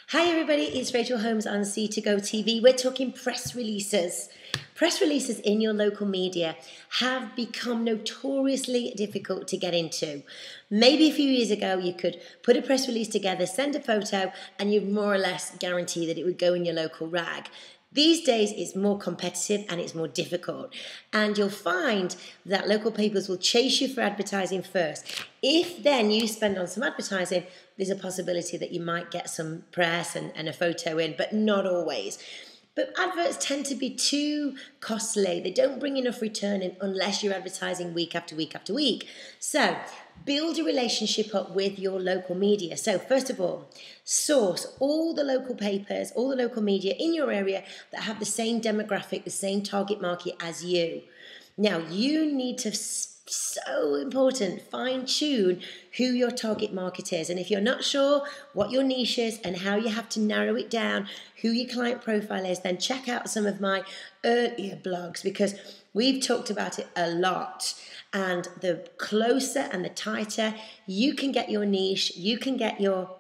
Hi everybody, it's Rachel Holmes on C2Go TV. We're talking press releases. Press releases in your local media have become notoriously difficult to get into. Maybe a few years ago you could put a press release together, send a photo, and you'd more or less guarantee that it would go in your local rag. These days it's more competitive and it's more difficult, and you'll find that local papers will chase you for advertising first. If then you spend on some advertising, there's a possibility that you might get some press and a photo in, but not always. But adverts tend to be too costly. They don't bring enough return in unless you're advertising week after week after week. So build a relationship up with your local media. So first of all, source all the local papers, all the local media in your area that have the same demographic, the same target market as you. Now you need to, so important, fine-tune who your target market is. And if you're not sure what your niche is and how you have to narrow it down, who your client profile is, then check out some of my earlier blogs, because we've talked about it a lot. And the closer and the tighter you can get your niche, you can get your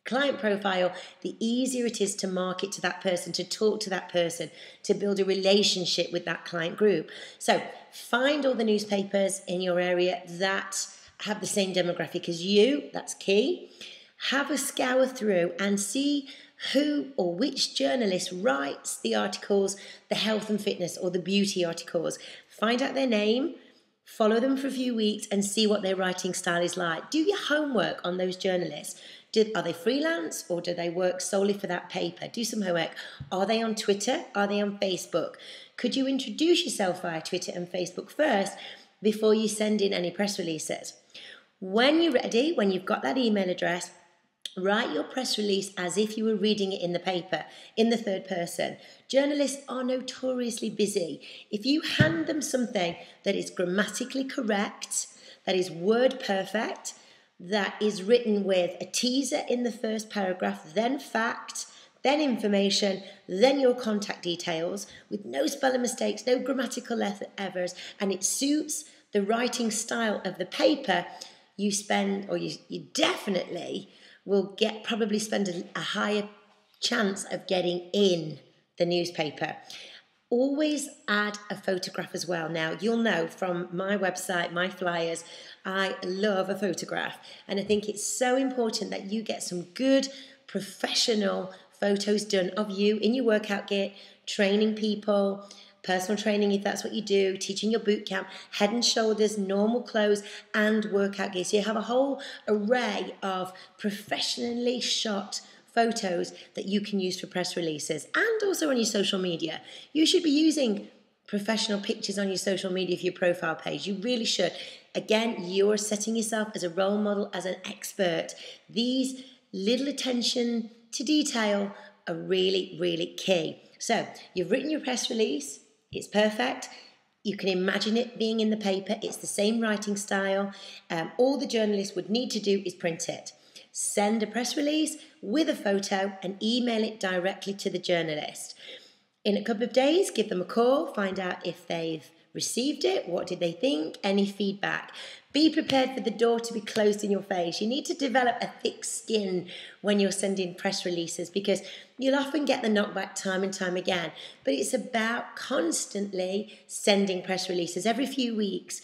client profile, the easier it is to market to that person, to talk to that person, to build a relationship with that client group. So find all the newspapers in your area that have the same demographic as you. That's key. Have a scour through and see who or which journalist writes the articles, the health and fitness or the beauty articles. Find out their name, follow them for a few weeks and see what their writing style is like. Do your homework on those journalists. Are they freelance or do they work solely for that paper? Do some homework. Are they on Twitter? Are they on Facebook? Could you introduce yourself via Twitter and Facebook first before you send in any press releases? When you're ready, when you've got that email address, write your press release as if you were reading it in the paper, in the third person. Journalists are notoriously busy. If you hand them something that is grammatically correct, that is word perfect, that is written with a teaser in the first paragraph, then fact, then information, then your contact details, with no spelling mistakes, no grammatical errors, and it suits the writing style of the paper, you definitely will probably spend a higher chance of getting in the newspaper. Always add a photograph as well. Now, you'll know from my website, my flyers, I love a photograph. And I think it's so important that you get some good professional photos done of you in your workout gear, training people, personal training if that's what you do, teaching your boot camp, head and shoulders, normal clothes, and workout gear. So you have a whole array of professionally shot photos that you can use for press releases and also on your social media. You should be using professional pictures on your social media for your profile page. You really should. Again, you're setting yourself as a role model, as an expert. These little attention to detail are really, really key. So you've written your press release. It's perfect. You can imagine it being in the paper. It's the same writing style. All the journalist would need to do is print it. Send a press release with a photo and email it directly to the journalist. In a couple of days, give them a call, find out if they've received it, what did they think, any feedback. Be prepared for the door to be closed in your face. You need to develop a thick skin when you're sending press releases, because you'll often get the knockback time and time again. But it's about constantly sending press releases every few weeks.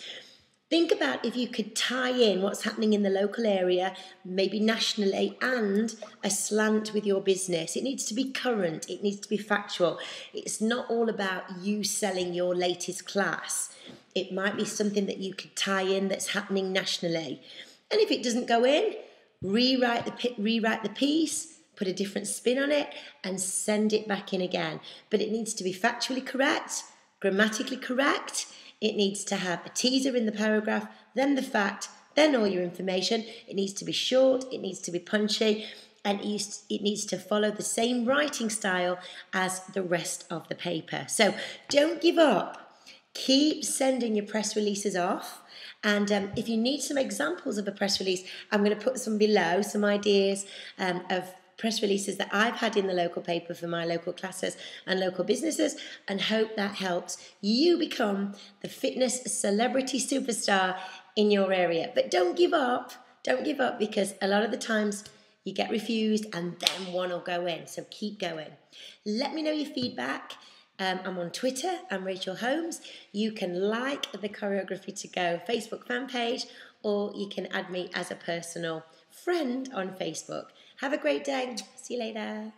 Think about if you could tie in what's happening in the local area, maybe nationally, and a slant with your business. It needs to be current. It needs to be factual. It's not all about you selling your latest class. It might be something that you could tie in that's happening nationally. And if it doesn't go in, rewrite the piece, put a different spin on it, and send it back in again. But it needs to be factually correct, grammatically correct. It needs to have a teaser in the paragraph, then the fact, then all your information. It needs to be short, it needs to be punchy, and it needs to follow the same writing style as the rest of the paper. So don't give up. Keep sending your press releases off. And if you need some examples of a press release, I'm going to put some below, some ideas of press releases that I've had in the local paper for my local classes and local businesses, and hope that helps you become the fitness celebrity superstar in your area. But don't give up, because a lot of the times you get refused, and then one will go in. So keep going. Let me know your feedback. I'm on Twitter, I'm Rachel Holmes. You can like the Choreography to Go Facebook fan page, or you can add me as a personal friend on Facebook. Have a great day. See you later.